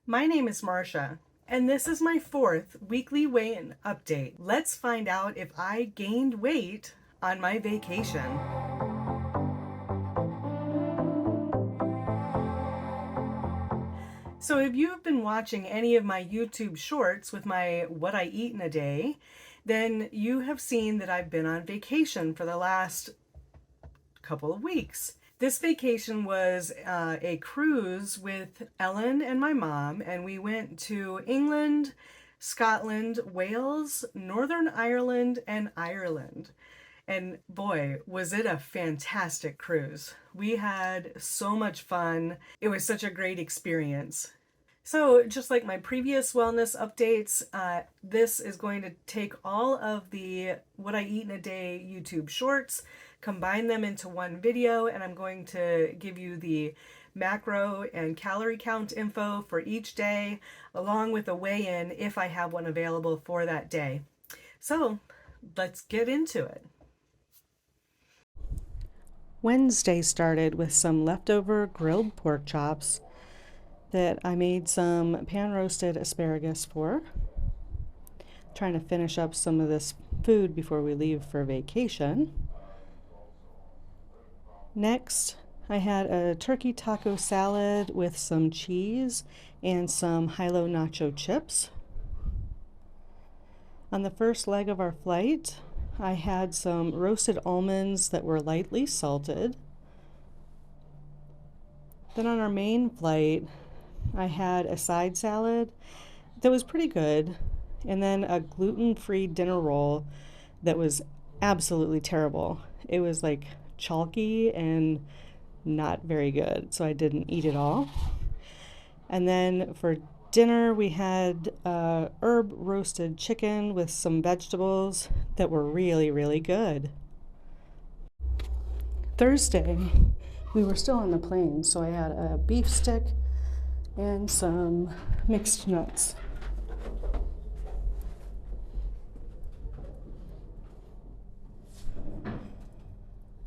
My name is Marcia, and this is my 4th weekly weigh-in update. Let's find out if I gained weight on my vacation. So if you've been watching any of my YouTube shorts with my what I eat in a day, then you have seen that I've been on vacation for the last couple of weeks. This vacation was a cruise with Ellen and my mom, and we went to England, Scotland, Wales, Northern Ireland, and Ireland. And boy, was it a fantastic cruise. We had so much fun. It was such a great experience. So just like my previous wellness updates, this is going to take all of the What I Eat in a Day YouTube shorts, combine them into one video, and I'm going to give you the macro and calorie count info for each day, along with a weigh-in if I have one available for that day. So let's get into it. Wednesday started with some leftover grilled pork chops that I made some pan-roasted asparagus for. Trying to finish up some of this food before we leave for vacation. Next, I had a turkey taco salad with some cheese and some high-low nacho chips. On the first leg of our flight, I had some roasted almonds that were lightly salted. Then on our main flight, I had a side salad that was pretty good, and then a gluten-free dinner roll that was absolutely terrible. It was like chalky and not very good, so I didn't eat it all. And then for dinner, we had herb roasted chicken with some vegetables that were really, really good. Thursday, we were still on the plane, so I had a beef stick and some mixed nuts.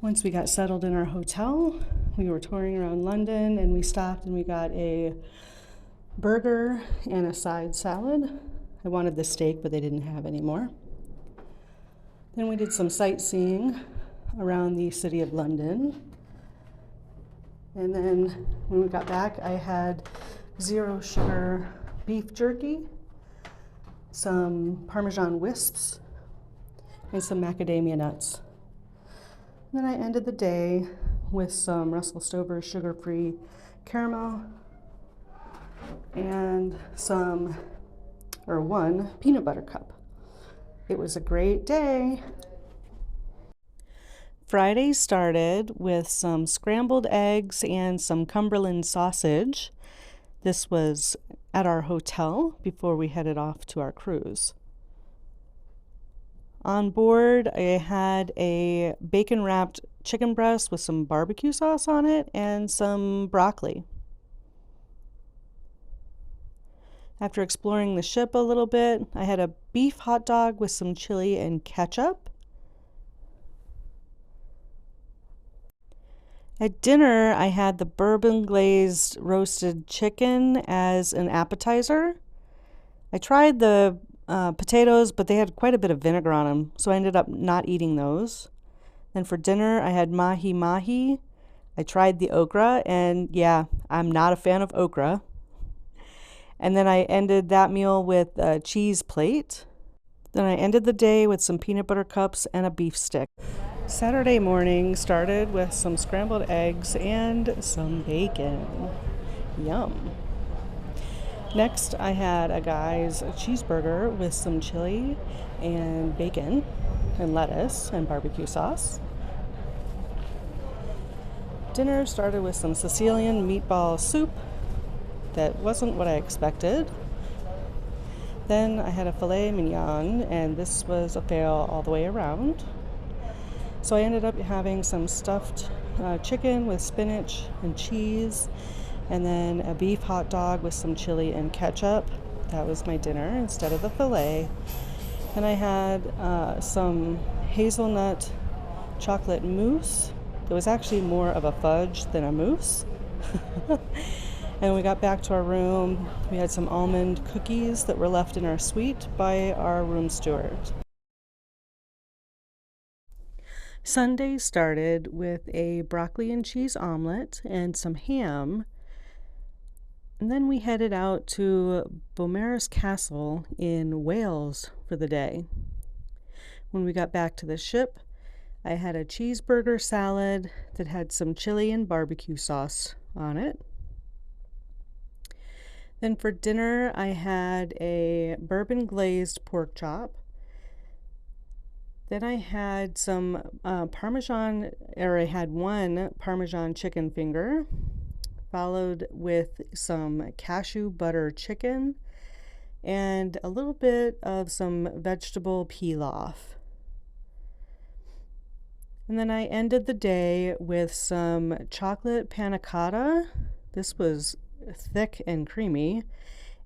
Once we got settled in our hotel, we were touring around London, and we stopped and we got a burger and a side salad. I wanted the steak, but they didn't have any more. Then we did some sightseeing around the city of London. And then when we got back, I had 0 sugar beef jerky, some Parmesan wisps, and some macadamia nuts. And then I ended the day with some Russell Stover sugar-free caramel and one peanut butter cup. It was a great day. Friday started with some scrambled eggs and some Cumberland sausage. This was at our hotel before we headed off to our cruise. On board, I had a bacon-wrapped chicken breast with some barbecue sauce on it and some broccoli. After exploring the ship a little bit, I had a beef hot dog with some chili and ketchup. At dinner, I had the bourbon glazed roasted chicken as an appetizer. I tried the potatoes, but they had quite a bit of vinegar on them, so I ended up not eating those. Then for dinner, I had mahi-mahi. I tried the okra, and yeah, I'm not a fan of okra. And then I ended that meal with a cheese plate. Then I ended the day with some peanut butter cups and a beef stick. Saturday morning started with some scrambled eggs and some bacon. Yum. Next, I had a guy's cheeseburger with some chili and bacon and lettuce and barbecue sauce. Dinner started with some Sicilian meatball soup that wasn't what I expected. Then I had a filet mignon, and this was a fail all the way around. So I ended up having some stuffed chicken with spinach and cheese, and then a beef hot dog with some chili and ketchup. That was my dinner instead of the filet. Then I had some hazelnut chocolate mousse. It was actually more of a fudge than a mousse. And we got back to our room. We had some almond cookies that were left in our suite by our room steward. Sunday started with a broccoli and cheese omelet and some ham. And then we headed out to Beaumaris Castle in Wales for the day. When we got back to the ship, I had a cheeseburger salad that had some chili and barbecue sauce on it. Then for dinner, I had a bourbon glazed pork chop. Then I had some Parmesan, or I had one Parmesan chicken finger, followed with some cashew butter chicken and a little bit of some vegetable pilaf. And then I ended the day with some chocolate panna cotta. This was thick and creamy.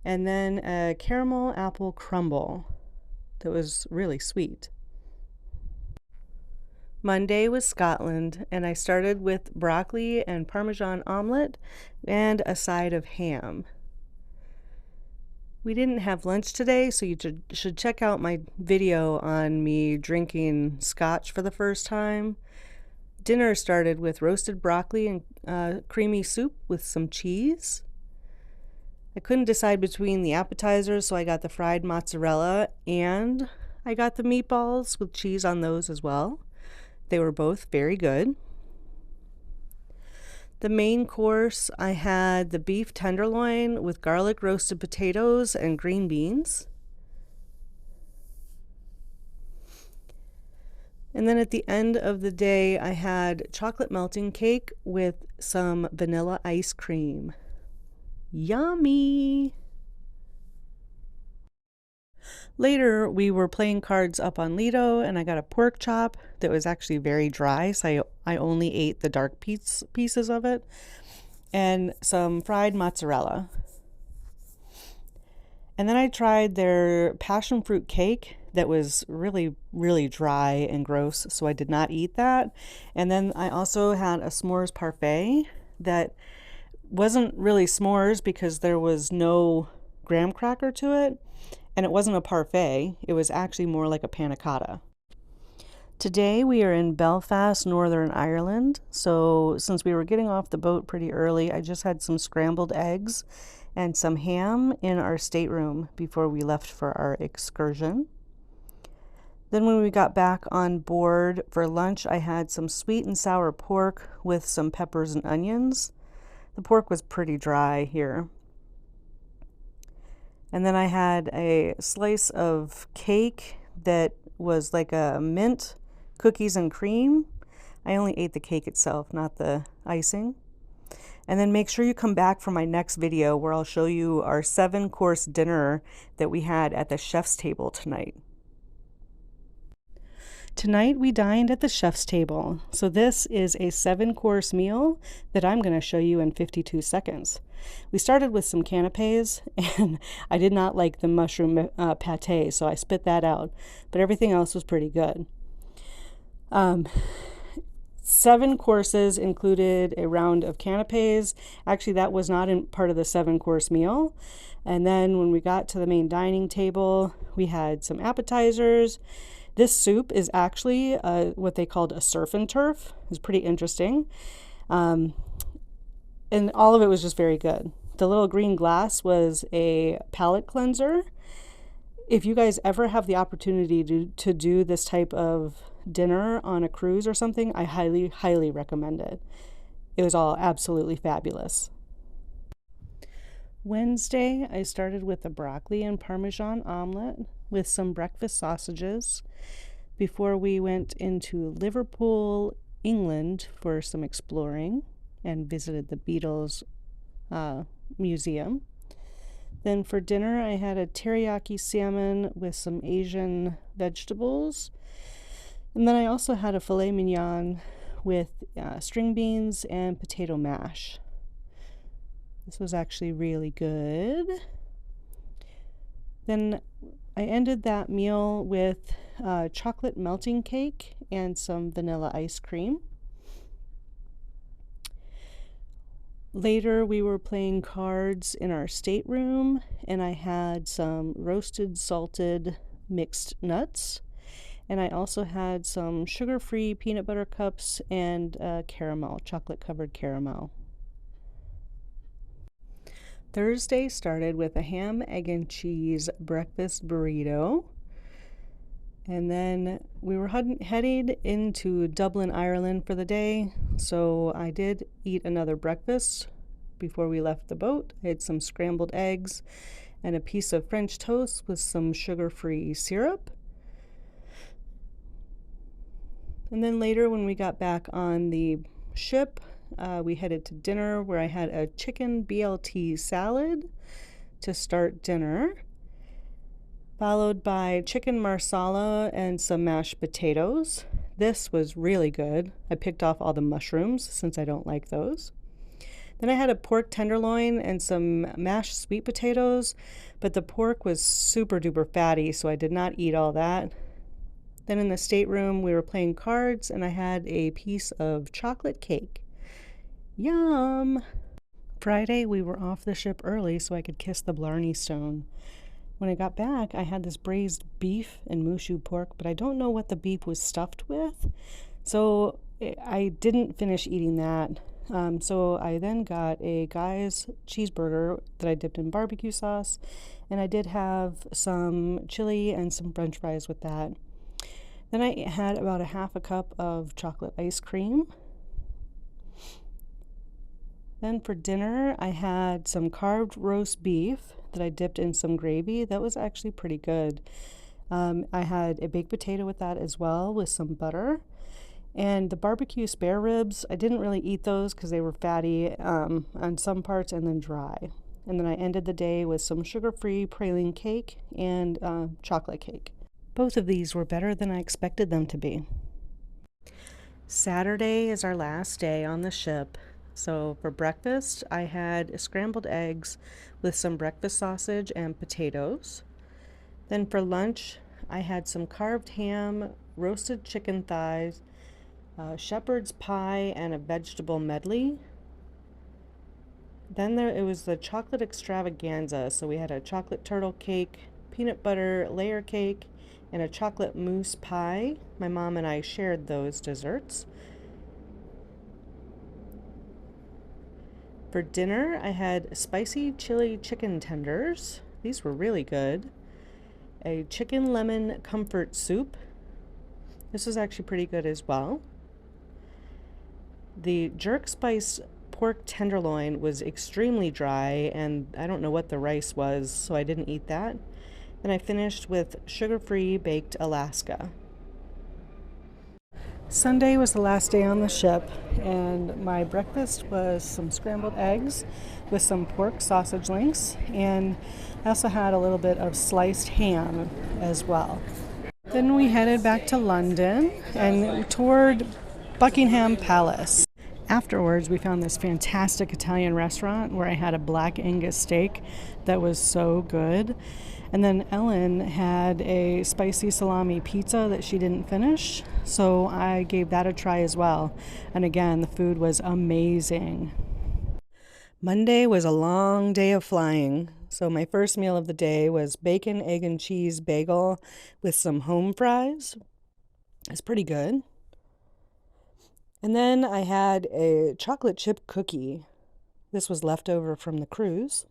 And then a caramel apple crumble that was really sweet. Monday was Scotland, and I started with broccoli and Parmesan omelette and a side of ham. We didn't have lunch today, so you should check out my video on me drinking scotch for the first time. Dinner started with roasted broccoli and creamy soup with some cheese. I couldn't decide between the appetizers, so I got the fried mozzarella and I got the meatballs with cheese on those as well. They were both very good. The main course, I had the beef tenderloin with garlic roasted potatoes and green beans. And then at the end of the day, I had chocolate melting cake with some vanilla ice cream. Yummy! Later, we were playing cards up on Lido, and I got a pork chop that was actually very dry, so I only ate the dark pieces of it, and some fried mozzarella. And then I tried their passion fruit cake that was really, really dry and gross, so I did not eat that. And then I also had a s'mores parfait that wasn't really s'mores because there was no graham cracker to it. And it wasn't a parfait, it was actually more like a panna cotta. Today we are in Belfast, Northern Ireland. So since we were getting off the boat pretty early, I just had some scrambled eggs and some ham in our stateroom before we left for our excursion. Then when we got back on board for lunch, I had some sweet and sour pork with some peppers and onions. The pork was pretty dry here. And then I had a slice of cake that was like a mint cookies and cream. I only ate the cake itself, not the icing. And then make sure you come back for my next video where I'll show you our 7-course dinner that we had at the chef's table tonight. Tonight we dined at the chef's table. So this is a 7-course meal that I'm going to show you in 52 seconds. We started with some canapes, and I did not like the mushroom pate, so I spit that out. But everything else was pretty good. 7 courses included a round of canapes. Actually, that was not part of the 7-course meal. And then when we got to the main dining table, we had some appetizers. This soup is actually what they called a surf and turf. It's pretty interesting. And all of it was just very good. The little green glass was a palate cleanser. If you guys ever have the opportunity to do this type of dinner on a cruise or something, I highly, highly recommend it. It was all absolutely fabulous. Wednesday, I started with a broccoli and Parmesan omelet with some breakfast sausages before we went into Liverpool, England for some exploring and visited the Beatles museum. Then for dinner, I had a teriyaki salmon with some Asian vegetables. And then I also had a filet mignon with string beans and potato mash. This was actually really good. Then I ended that meal with chocolate melting cake and some vanilla ice cream. Later, we were playing cards in our stateroom, and I had some roasted salted mixed nuts. And I also had some sugar-free peanut butter cups and caramel, chocolate-covered caramel. Thursday started with a ham, egg, and cheese breakfast burrito. And then we were headed into Dublin, Ireland for the day. So I did eat another breakfast before we left the boat. I had some scrambled eggs and a piece of French toast with some sugar-free syrup. And then later when we got back on the ship, we headed to dinner where I had a chicken BLT salad to start dinner, followed by chicken marsala and some mashed potatoes. This was really good. I picked off all the mushrooms since I don't like those. Then I had a pork tenderloin and some mashed sweet potatoes, but the pork was super duper fatty, so I did not eat all that. Then in the stateroom, we were playing cards, and I had a piece of chocolate cake. Yum! Friday, we were off the ship early so I could kiss the Blarney Stone. When I got back, I had this braised beef and mooshu pork, but I don't know what the beef was stuffed with, so I didn't finish eating that. So I then got a Guy's cheeseburger that I dipped in barbecue sauce, and I did have some chili and some french fries with that. Then I had about a half a cup of chocolate ice cream. Then for dinner, I had some carved roast beef that I dipped in some gravy. That was actually pretty good. I had a baked potato with that as well, with some butter. And the barbecue spare ribs, I didn't really eat those because they were fatty on some parts and then dry. And then I ended the day with some sugar-free praline cake and chocolate cake. Both of these were better than I expected them to be. Saturday is our last day on the ship. So for breakfast, I had scrambled eggs with some breakfast sausage and potatoes. Then for lunch, I had some carved ham, roasted chicken thighs, shepherd's pie, and a vegetable medley. Then it was the chocolate extravaganza. So we had a chocolate turtle cake, peanut butter layer cake, and a chocolate mousse pie. My mom and I shared those desserts. For dinner, I had spicy chili chicken tenders. These were really good. A chicken lemon comfort soup. This was actually pretty good as well. The jerk spice pork tenderloin was extremely dry, and I don't know what the rice was, so I didn't eat that. Then I finished with sugar-free baked Alaska. Sunday was the last day on the ship, and my breakfast was some scrambled eggs with some pork sausage links, and I also had a little bit of sliced ham as well. Then we headed back to London and toured Buckingham Palace. Afterwards, we found this fantastic Italian restaurant where I had a black Angus steak that was so good. And then Ellen had a spicy salami pizza that she didn't finish, so I gave that a try as well. And again, the food was amazing. Monday was a long day of flying, so my first meal of the day was bacon, egg, and cheese bagel with some home fries. It's pretty good. And then I had a chocolate chip cookie. This was leftover from the cruise.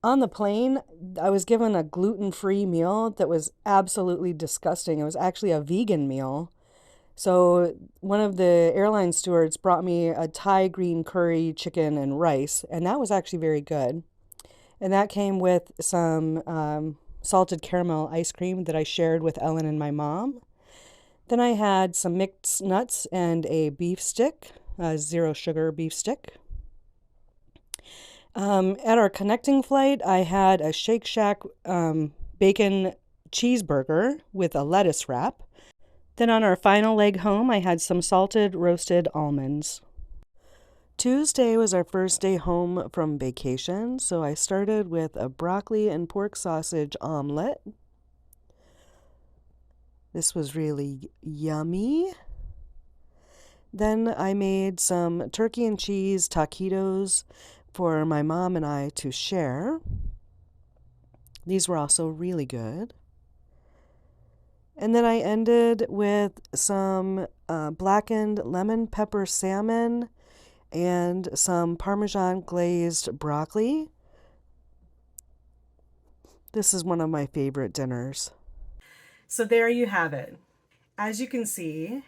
On the plane, I was given a gluten-free meal that was absolutely disgusting. It was actually a vegan meal. So one of the airline stewards brought me a Thai green curry, chicken, and rice, and that was actually very good. And that came with some salted caramel ice cream that I shared with Ellen and my mom. Then I had some mixed nuts and a beef stick, a zero sugar beef stick. At our connecting flight, I had a Shake Shack bacon cheeseburger with a lettuce wrap. Then on our final leg home, I had some salted roasted almonds. Tuesday was our first day home from vacation, so I started with a broccoli and pork sausage omelet. This was really yummy. Then I made some turkey and cheese taquitos for my mom and I to share. These were also really good. And then I ended with some blackened lemon pepper salmon and some Parmesan glazed broccoli. This is one of my favorite dinners. So there you have it. As you can see,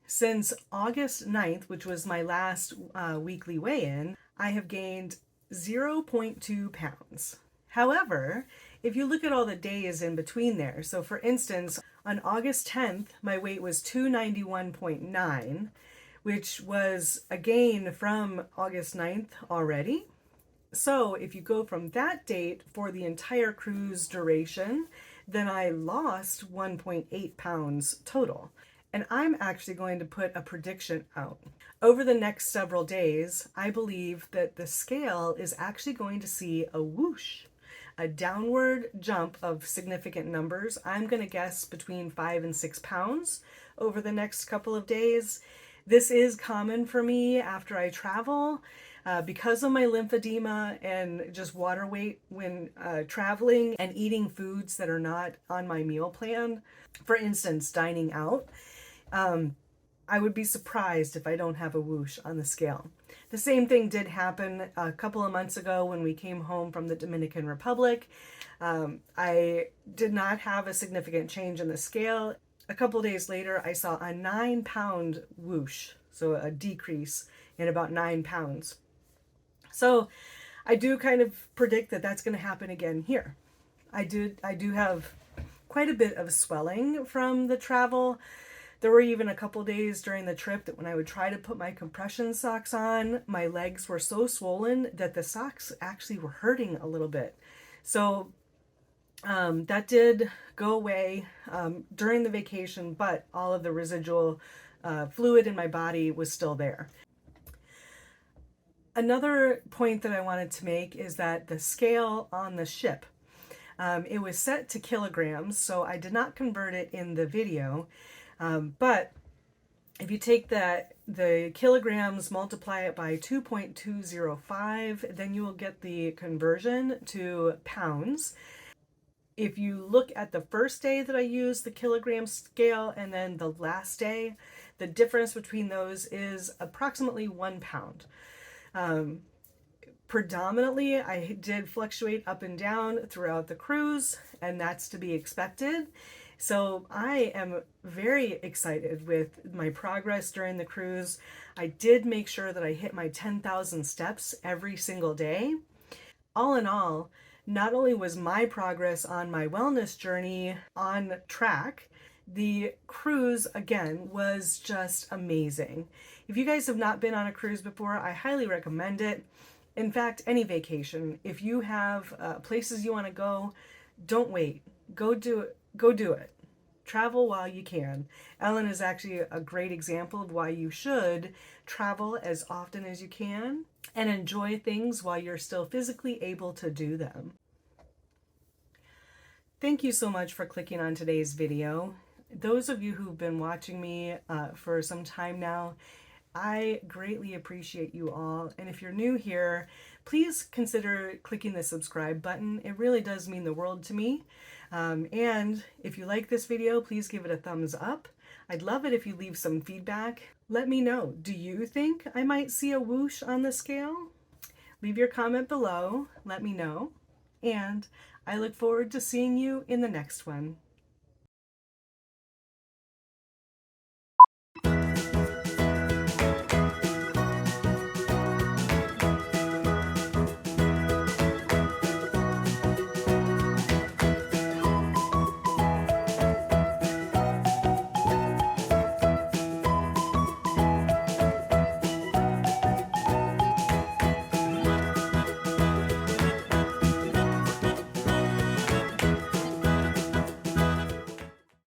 since August 9th, which was my last weekly weigh-in, I have gained 0.2 pounds. However, if you look at all the days in between there, so for instance, on August 10th, my weight was 291.9, which was a gain from August 9th already. So if you go from that date for the entire cruise duration, then I lost 1.8 pounds total. And I'm actually going to put a prediction out. Over the next several days, I believe that the scale is actually going to see a whoosh, a downward jump of significant numbers. I'm going to guess between 5 and 6 pounds over the next couple of days. This is common for me after I travel. Because of my lymphedema and just water weight when traveling and eating foods that are not on my meal plan, for instance, dining out, I would be surprised if I don't have a whoosh on the scale. The same thing did happen a couple of months ago when we came home from the Dominican Republic. I did not have a significant change in the scale. A couple of days later, I saw a 9-pound whoosh, so a decrease in about 9 pounds. So I do kind of predict that that's going to happen again here. I do have quite a bit of swelling from the travel. There were even a couple days during the trip that when I would try to put my compression socks on, my legs were so swollen that the socks actually were hurting a little bit. So that did go away during the vacation, but all of the residual fluid in my body was still there. Another point that I wanted to make is that the scale on the ship, it was set to kilograms, so I did not convert it in the video. But if you take the kilograms, multiply it by 2.205, then you will get the conversion to pounds. If you look at the first day that I used the kilogram scale and then the last day, the difference between those is approximately 1 pound. Predominantly, I did fluctuate up and down throughout the cruise, and that's to be expected. So I am very excited with my progress during the cruise. I did make sure that I hit my 10,000 steps every single day. All in all, not only was my progress on my wellness journey on track, the cruise, again, was just amazing. If you guys have not been on a cruise before, I highly recommend it. In fact, any vacation. If you have places you want to go, don't wait. Go do it. Go do it. Travel while you can. Ellen is actually a great example of why you should travel as often as you can and enjoy things while you're still physically able to do them. Thank you so much for clicking on today's video. Those of you who've been watching me for some time now, I greatly appreciate you all. And if you're new here, please consider clicking the subscribe button. It really does mean the world to me. And if you like this video, please give it a thumbs up. I'd love it if you leave some feedback. Let me know, do you think I might see a whoosh on the scale? Leave your comment below, let me know. And I look forward to seeing you in the next one.